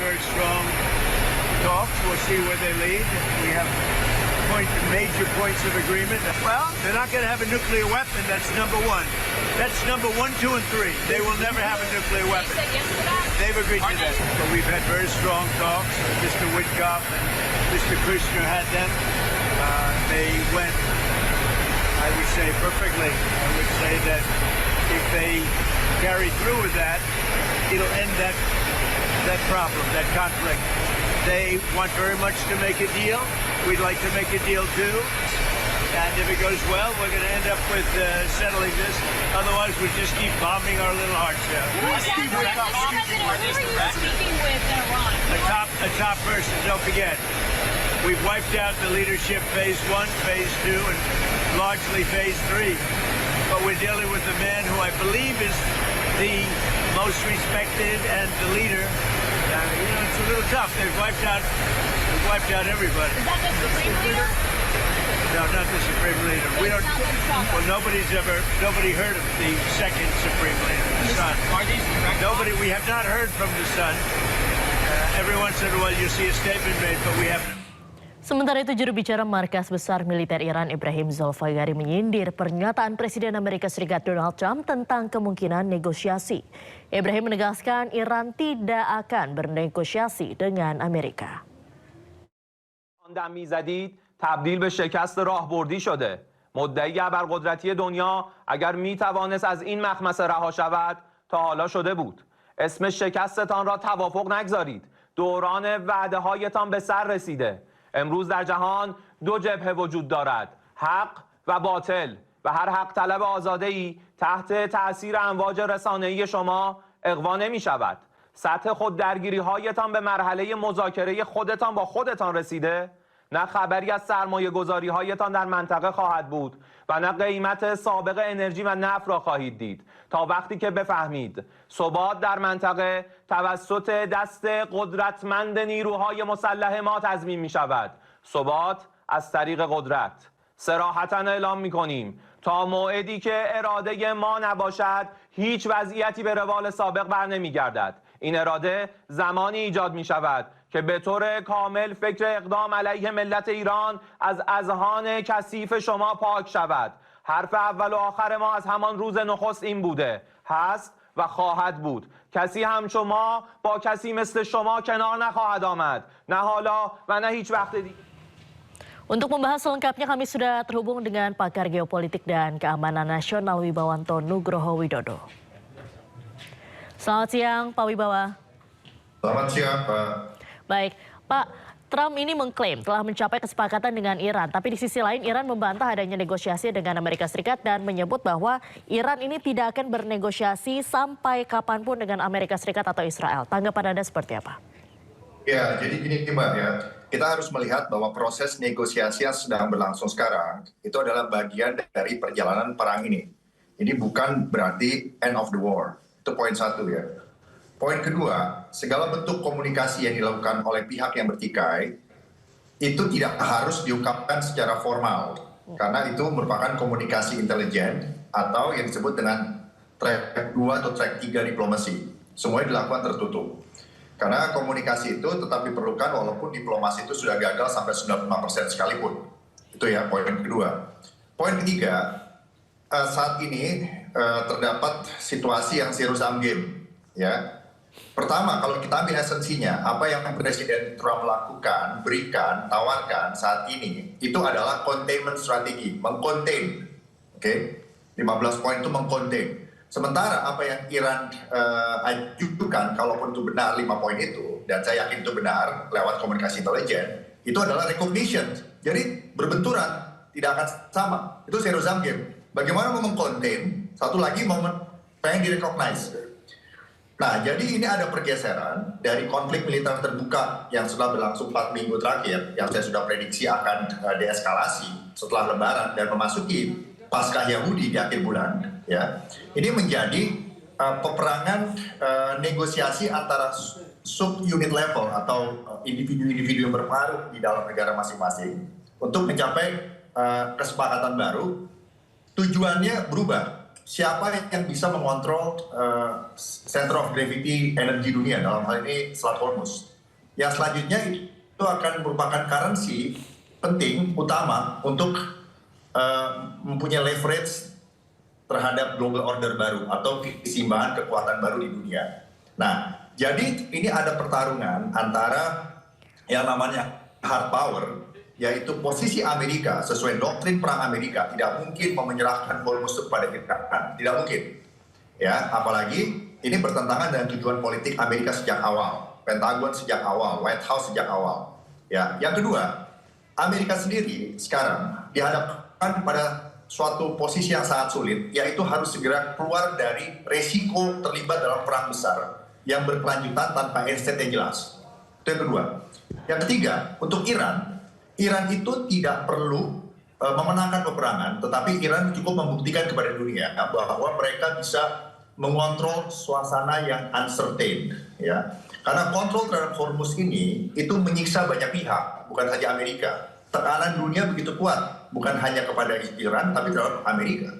very strong talks. We'll see where they lead. We have major points of agreement. Well, they're not going to have a nuclear weapon. That's number one. That's number 1, 2, and 3. They will never have a nuclear weapon. They've agreed to that. But we've had very strong talks. Mr. Witkoff and Mr. Kushner had them. They went, I would say, perfectly. I would say that if they carry through with that, it'll end that problem, that conflict. They want very much to make a deal. We'd like to make a deal too. And if it goes well, we're going to end up with settling this. Otherwise, we just keep bombing our little hearts out. Who are you speaking with in Iran? A top person. Don't forget, we've wiped out the leadership phase 1, phase 2, and largely phase 3. But we're dealing with the man who I believe is the most respected and the leader. It's a little tough. They've wiped out everybody. Is that the Supreme Leader? No, not the Supreme Leader. We don't. Well, nobody heard of the second Supreme Leader, the son. Nobody. We have not heard from the son. Every once in a while, you see a statement made, but we haven't. Sementara itu, juru bicara Markas Besar Militer Iran Ibrahim Zolfagari menyindir pernyataan Presiden Amerika Serikat Donald Trump tentang kemungkinan negosiasi. Ibrahim menegaskan Iran tidak akan bernegosiasi dengan Amerika. دم میزدید تبدیل به شکست راهبردی شده. مدعی ابرقدرتی دنیا اگر میتوانست از این مخمسه رها شود تا حالا شده بود. اسم شکستتان را توافق نگذارید. دوران وعده هایتان به سر رسیده. امروز در جهان دو جبهه وجود دارد، حق و باطل، و هر حق طلب آزاده‌ای تحت تأثیر امواج رسانه‌ای شما اغوا نمی شود. سطح خود درگیری هایتان به مرحله مذاکره خودتان با خودتان رسیده؟ نه خبری از سرمایه گذاری هایتان در منطقه خواهد بود و نه قیمت سابق انرژی و نفت را خواهید دید تا وقتی که بفهمید ثبات در منطقه توسط دست قدرتمند نیروهای مسلح ما تضمین می شود. ثبات از طریق قدرت. صراحتاً اعلام می کنیم تا موعدی که اراده ما نباشد هیچ وضعیتی به روال سابق بر نمی گردد. این اراده زمانی ایجاد می شود که به طور کامل فکر اقدام علیه ملت ایران از اذهان کثیف شما پاک شود. حرف اول و آخر ما از همان روز نخست این بوده، هست و خواهد بود. کسی هم شما با کسی مثل شما کنار نخواهد آمد، نه حالا و نه هیچ وقت دیگه. Untuk membahas selengkapnya kami sudah terhubung dengan pakar geopolitik dan keamanan nasional Wibawanto Nugroho Widodo. Selamat siang Pak Wibawa. Selamat siang Pak. Baik, Pak, Trump ini mengklaim telah mencapai kesepakatan dengan Iran, tapi di sisi lain Iran membantah adanya negosiasi dengan Amerika Serikat dan menyebut bahwa Iran ini tidak akan bernegosiasi sampai kapanpun dengan Amerika Serikat atau Israel. Tanggapan Anda seperti apa? Ya, jadi gini Mbak ya, kita harus melihat bahwa proses negosiasi yang sedang berlangsung sekarang itu adalah bagian dari perjalanan perang ini. Ini bukan berarti end of the war, itu poin satu ya. Poin kedua, segala bentuk komunikasi yang dilakukan oleh pihak yang bertikai itu tidak harus diungkapkan secara formal, karena itu merupakan komunikasi intelijen atau yang disebut dengan track 2 atau track 3 diplomasi. Semuanya dilakukan tertutup. Karena komunikasi itu tetap diperlukan walaupun diplomasi itu sudah gagal sampai 95% sekalipun. Itu ya poin kedua. Poin ketiga, saat ini terdapat situasi yang zero sum game. Ya. Pertama, kalau kita ambil esensinya, apa yang Presiden Trump lakukan, berikan, tawarkan saat ini, itu adalah containment strategi, mengcontain. Oke, 15 poin itu mengcontain. Sementara apa yang Iran ajukan, kalaupun itu benar 5 poin itu, dan saya yakin itu benar lewat komunikasi intelijen, itu adalah recognition. Jadi berbenturan, tidak akan sama. Itu zero sum game. Bagaimana mau mengcontain, satu lagi momen pengen direcognize. Nah, jadi ini ada pergeseran dari konflik militer terbuka yang sudah berlangsung 4 minggu terakhir, yang saya sudah prediksi akan deeskalasi setelah Lebaran dan memasuki Paskah Yahudi di akhir bulan. Ya, ini menjadi peperangan negosiasi antara sub-unit level atau individu-individu yang berpengaruh di dalam negara masing-masing untuk mencapai kesepakatan baru. Tujuannya berubah. siapa yang bisa mengontrol center of gravity energi dunia, dalam hal ini Selat Hormuz. Yang selanjutnya itu akan merupakan currency penting, utama untuk mempunyai leverage terhadap global order baru atau keseimbangan kekuatan baru di dunia. Nah, jadi ini ada pertarungan antara yang namanya hard power, yaitu posisi Amerika sesuai doktrin perang Amerika tidak mungkin menyerahkan Hormuz kepada Iran, tidak mungkin. Ya, apalagi ini bertentangan dengan tujuan politik Amerika sejak awal, Pentagon sejak awal, White House sejak awal. Ya, yang kedua, Amerika sendiri sekarang dihadapkan pada suatu posisi yang sangat sulit, yaitu harus segera keluar dari resiko terlibat dalam perang besar yang berkelanjutan tanpa end state yang jelas. Itu yang kedua. Yang ketiga, untuk Iran itu tidak perlu memenangkan peperangan, tetapi Iran cukup membuktikan kepada dunia bahwa mereka bisa mengontrol suasana yang uncertain, ya. Karena kontrol terhadap Hormuz ini itu menyiksa banyak pihak, bukan saja Amerika. Tekanan dunia begitu kuat, bukan hanya kepada Iran, tapi terhadap Amerika.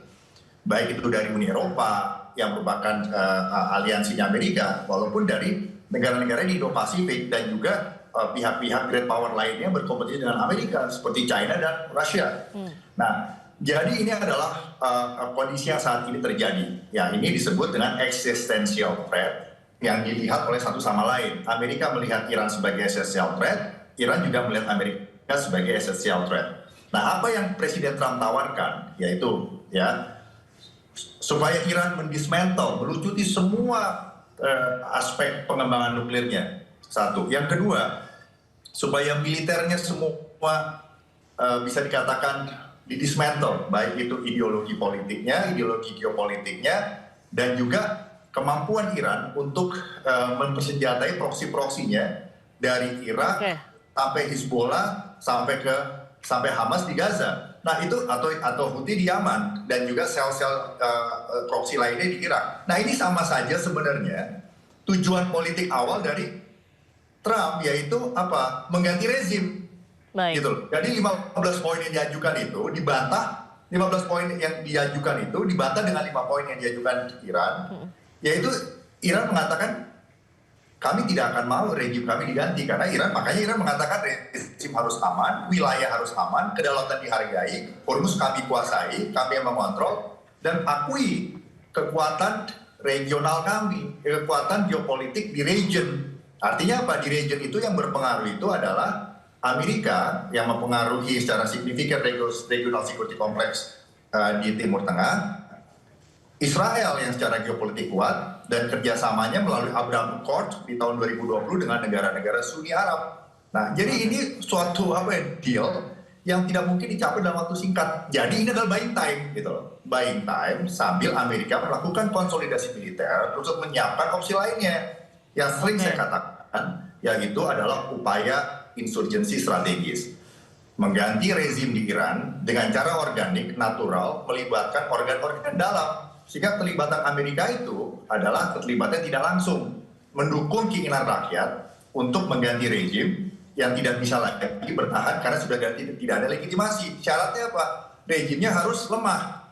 Baik itu dari Uni Eropa yang merupakan aliansinya Amerika, walaupun dari negara-negara di Indo-Pasifik dan juga pihak-pihak great power lainnya berkompetisi dengan Amerika seperti China dan Rusia. Nah, jadi ini adalah kondisi yang saat ini terjadi. Ya, ini disebut dengan existential threat yang dilihat oleh satu sama lain. Amerika melihat Iran sebagai existential threat, Iran juga melihat Amerika sebagai existential threat. Nah, apa yang Presiden Trump tawarkan yaitu ya supaya Iran mendismantle, melucuti semua aspek pengembangan nuklirnya. Satu. Yang kedua, supaya militernya semua bisa dikatakan didismantle, baik itu ideologi politiknya, ideologi geopolitiknya, dan juga kemampuan Iran untuk mempersenjatai proksi-proksinya dari Irak sampai Hizbollah sampai Hamas di Gaza. Nah itu atau Houthi di Yaman dan juga sel-sel proksi lainnya di Irak. Nah ini sama saja sebenarnya tujuan politik awal dari Trump, yaitu apa? Mengganti rezim. Baik. Gitu. Jadi 15 poin yang diajukan itu dibantah, 15 poin yang diajukan itu dibantah dengan 5 poin yang diajukan Iran, yaitu Iran mengatakan kami tidak akan mau rezim kami diganti karena makanya Iran mengatakan rezim harus aman, wilayah harus aman, kedaulatan dihargai, Hormuz kami kuasai, kami yang mengontrol, dan akui kekuatan regional kami, kekuatan geopolitik di region. Artinya apa? Di region itu yang berpengaruh itu adalah Amerika yang mempengaruhi secara signifikan regional security complex di Timur Tengah, Israel yang secara geopolitik kuat, dan kerjasamanya melalui Abraham Accord di tahun 2020 dengan negara-negara Sunni Arab. Nah, jadi ini suatu deal yang tidak mungkin dicapai dalam waktu singkat. Jadi ini adalah buying time, gitu loh. Buying time sambil Amerika melakukan konsolidasi militer untuk menyiapkan opsi lainnya. Yang sering saya katakan, yaitu adalah upaya insurgensi strategis. Mengganti rezim di Iran dengan cara organik, natural, melibatkan organ-organ dalam. Sehingga keterlibatan Amerika itu adalah keterlibatan tidak langsung. Mendukung keinginan rakyat untuk mengganti rezim yang tidak bisa lagi bertahan karena sudah tidak ada legitimasi. Syaratnya apa? Rezimnya harus lemah.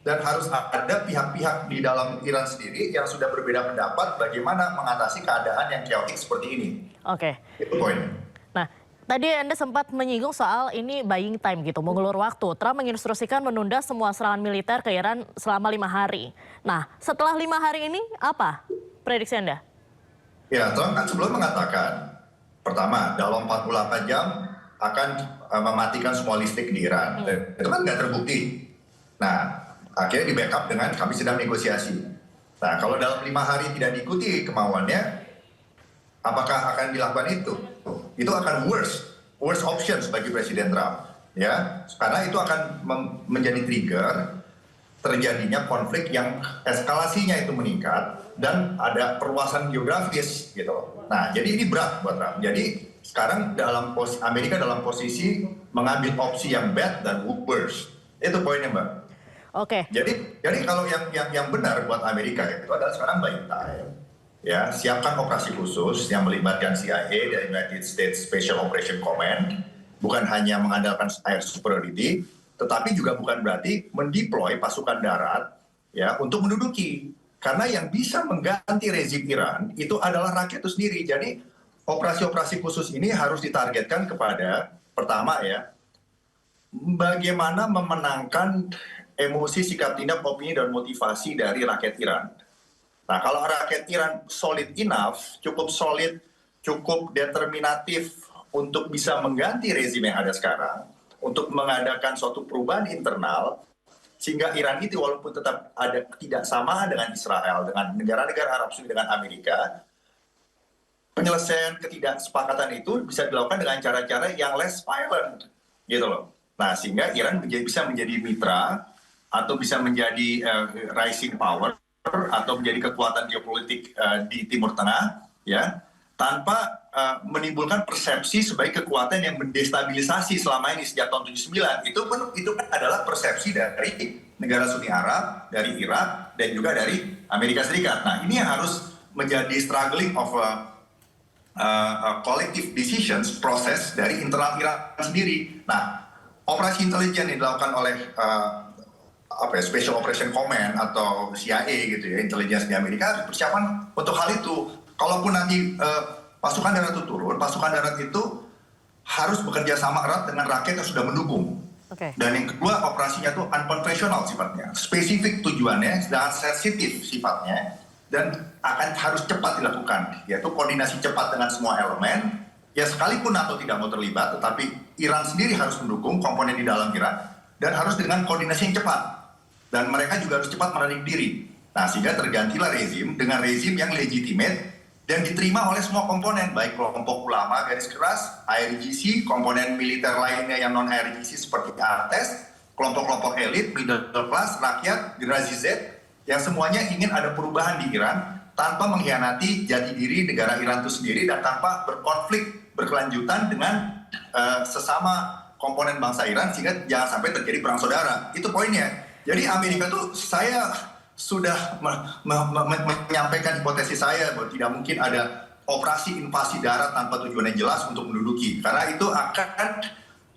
Dan harus ada pihak-pihak di dalam Iran sendiri yang sudah berbeda pendapat bagaimana mengatasi keadaan yang chaotic seperti ini. Oke. Itu poinnya. Nah, tadi Anda sempat menyinggung soal ini buying time gitu, mengulur waktu. Trump menginstruksikan menunda semua serangan militer ke Iran selama 5 hari. Nah, setelah 5 hari ini apa prediksi Anda? Ya, Trump kan sebelum mengatakan, pertama, dalam 48 jam akan mematikan semua listrik di Iran. Itu kan nggak terbukti. Nah, akhirnya di backup dengan kami sedang negosiasi. Nah, kalau dalam 5 hari tidak diikuti kemauannya, apakah akan dilakukan itu? Itu akan worst options bagi Presiden Trump, ya, karena itu akan menjadi trigger terjadinya konflik yang eskalasinya itu meningkat dan ada perluasan geografis, gitu. Nah, jadi ini berat buat Trump. Jadi sekarang Amerika dalam posisi mengambil opsi yang bad dan worse. Itu poinnya, Mbak. Oke. Jadi kalau yang benar buat Amerika itu adalah sekarang buying time, ya, siapkan operasi khusus yang melibatkan CIA dan United States Special Operation Command, bukan hanya mengandalkan air superiority, tetapi juga bukan berarti mendeploy pasukan darat ya untuk menduduki. Karena yang bisa mengganti rezim Iran itu adalah rakyat itu sendiri. Jadi operasi-operasi khusus ini harus ditargetkan kepada pertama ya, bagaimana memenangkan emosi, sikap tindak, opini dan motivasi dari rakyat Iran. Nah, kalau rakyat Iran solid enough, cukup solid, cukup determinatif untuk bisa mengganti rezim yang ada sekarang, untuk mengadakan suatu perubahan internal, sehingga Iran itu walaupun tetap ada tidak sama dengan Israel, dengan negara-negara Arab Saudi, dengan Amerika, penyelesaian ketidaksepakatan itu bisa dilakukan dengan cara-cara yang less violent, gitu loh. Nah, sehingga Iran bisa menjadi mitra atau bisa menjadi rising power atau menjadi kekuatan geopolitik di Timur Tengah, ya, tanpa menimbulkan persepsi sebagai kekuatan yang mendestabilisasi selama ini sejak tahun 79. Itu kan adalah persepsi dari negara Sunni Arab, dari Irak, dan juga dari Amerika Serikat. Nah, ini yang harus menjadi struggling of collective decisions proses dari internal Iran sendiri. Nah, operasi intelijen yang dilakukan oleh Special Operation Command atau CIA gitu ya, intelligence di Amerika harus persiapan untuk hal itu. Kalaupun nanti pasukan darat itu turun, pasukan darat itu harus bekerja sama erat dengan rakyat yang sudah mendukung. Dan yang kedua, operasinya itu unconventional sifatnya, spesifik tujuannya, dan sensitif sifatnya, dan akan harus cepat dilakukan, yaitu koordinasi cepat dengan semua elemen. Ya sekalipun NATO tidak mau terlibat, tetapi Iran sendiri harus mendukung komponen di dalam Iran, dan harus dengan koordinasi yang cepat. Dan mereka juga harus cepat menarik diri. Nah, sehingga tergantilah rezim dengan rezim yang legitimate dan diterima oleh semua komponen, baik kelompok ulama garis keras, IRGC, komponen militer lainnya yang non-IRGC seperti ATES, kelompok-kelompok elit, middle class, rakyat, generasi Z, yang semuanya ingin ada perubahan di Iran tanpa mengkhianati jati diri negara Iran itu sendiri dan tanpa berkonflik berkelanjutan dengan sesama komponen bangsa Iran sehingga jangan sampai terjadi perang saudara. Itu poinnya. Jadi Amerika tuh saya sudah menyampaikan hipotesis saya bahwa tidak mungkin ada operasi invasi darat tanpa tujuan yang jelas untuk menduduki. Karena itu akan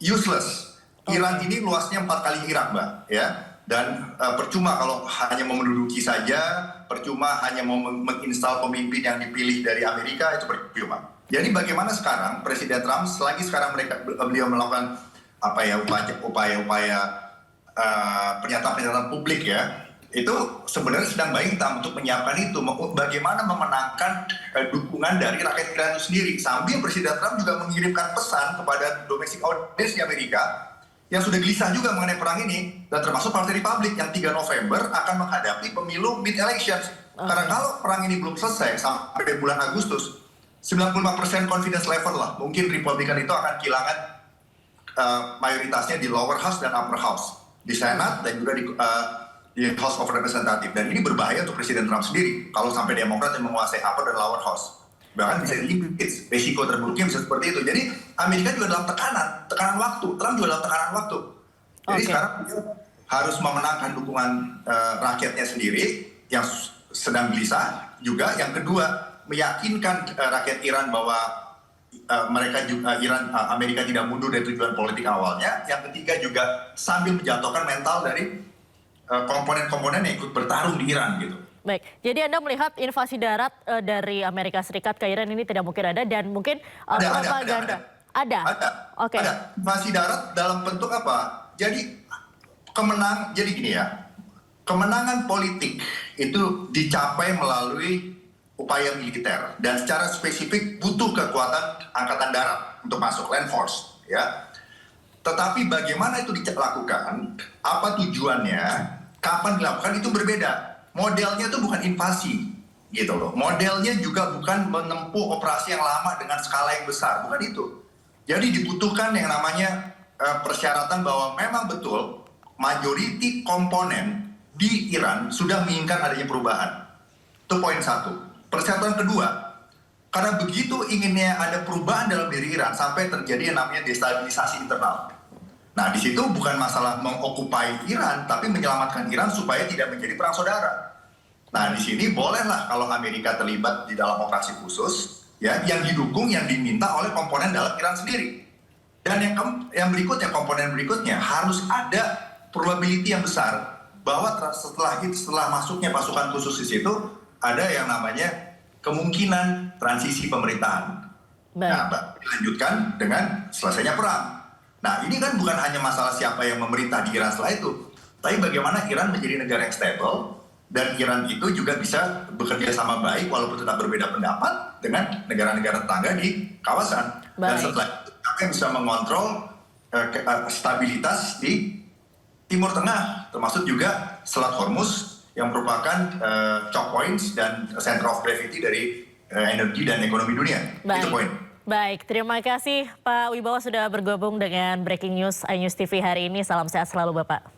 useless. Iran ini luasnya 4 kali Irak, Mbak. Ya. Dan percuma kalau hanya mau menduduki saja, percuma hanya mau menginstal pemimpin yang dipilih dari Amerika, itu percuma. Jadi bagaimana sekarang Presiden Trump, selagi sekarang beliau melakukan upaya-upaya pernyataan-pernyataan publik ya, itu sebenarnya sedang baik untuk menyiapkan itu, bagaimana memenangkan dukungan dari rakyat Iran itu sendiri. Sambil Presiden Trump juga mengirimkan pesan kepada domestic audience di Amerika yang sudah gelisah juga mengenai perang ini, dan termasuk Partai Republik yang 3 November akan menghadapi pemilu mid-elections. Karena kalau perang ini belum selesai sampai bulan Agustus, 95% confidence level lah, mungkin Republikan itu akan kehilangan mayoritasnya di lower house dan upper house, di Senat dan juga di House of Representatives. Dan ini berbahaya untuk Presiden Trump sendiri kalau sampai Demokrat yang menguasai upper dan lower house. Bahkan bisa di-impeach, resiko terburuknya bisa seperti itu. Jadi Amerika juga dalam tekanan waktu, Trump juga dalam tekanan waktu. Jadi sekarang dia harus memenangkan dukungan rakyatnya sendiri yang sedang gelisah juga. Yang kedua, meyakinkan rakyat Iran bahwa Amerika tidak mundur dari tujuan politik awalnya. Yang ketiga juga sambil menjatuhkan mental dari komponen-komponen yang ikut bertarung di Iran gitu. Baik, jadi Anda melihat invasi darat dari Amerika Serikat ke Iran ini tidak mungkin ada dan mungkin propaganda. Ada. Oke. Ada invasi darat dalam bentuk apa? Jadi jadi gini ya, kemenangan politik itu dicapai melalui upaya militer dan secara spesifik butuh kekuatan angkatan darat untuk masuk, land force ya. Tetapi bagaimana itu dilakukan, apa tujuannya, kapan dilakukan itu berbeda. Modelnya itu bukan invasi gitu loh. Modelnya juga bukan menempuh operasi yang lama dengan skala yang besar, bukan itu. Jadi dibutuhkan yang namanya persyaratan bahwa memang betul majority komponen di Iran sudah menginginkan adanya perubahan. Itu poin satu. Persyaratan kedua, karena begitu inginnya ada perubahan dalam diri Iran sampai terjadi yang namanya destabilisasi internal. Nah, di situ bukan masalah mengokupai Iran, tapi menyelamatkan Iran supaya tidak menjadi perang saudara. Nah, di sini bolehlah kalau Amerika terlibat di dalam operasi khusus, ya, yang didukung, yang diminta oleh komponen dalam Iran sendiri. Dan yang berikutnya, komponen berikutnya harus ada probability yang besar bahwa setelah masuknya pasukan khusus di situ ada yang namanya kemungkinan transisi pemerintahan. Nah, dilanjutkan dengan selesainya perang. Nah, ini kan bukan hanya masalah siapa yang memerintah di Iran setelah itu, tapi bagaimana Iran menjadi negara yang stable dan Iran itu juga bisa bekerja sama baik walaupun tetap berbeda pendapat dengan negara-negara tetangga di kawasan. Dan setelah itu, siapa yang bisa mengontrol stabilitas di Timur Tengah, termasuk juga Selat Hormuz yang merupakan choke points dan center of gravity dari energi dan ekonomi dunia. Itu poin. Baik, terima kasih Pak Wibowo sudah bergabung dengan Breaking News iNews TV hari ini. Salam sehat selalu Bapak.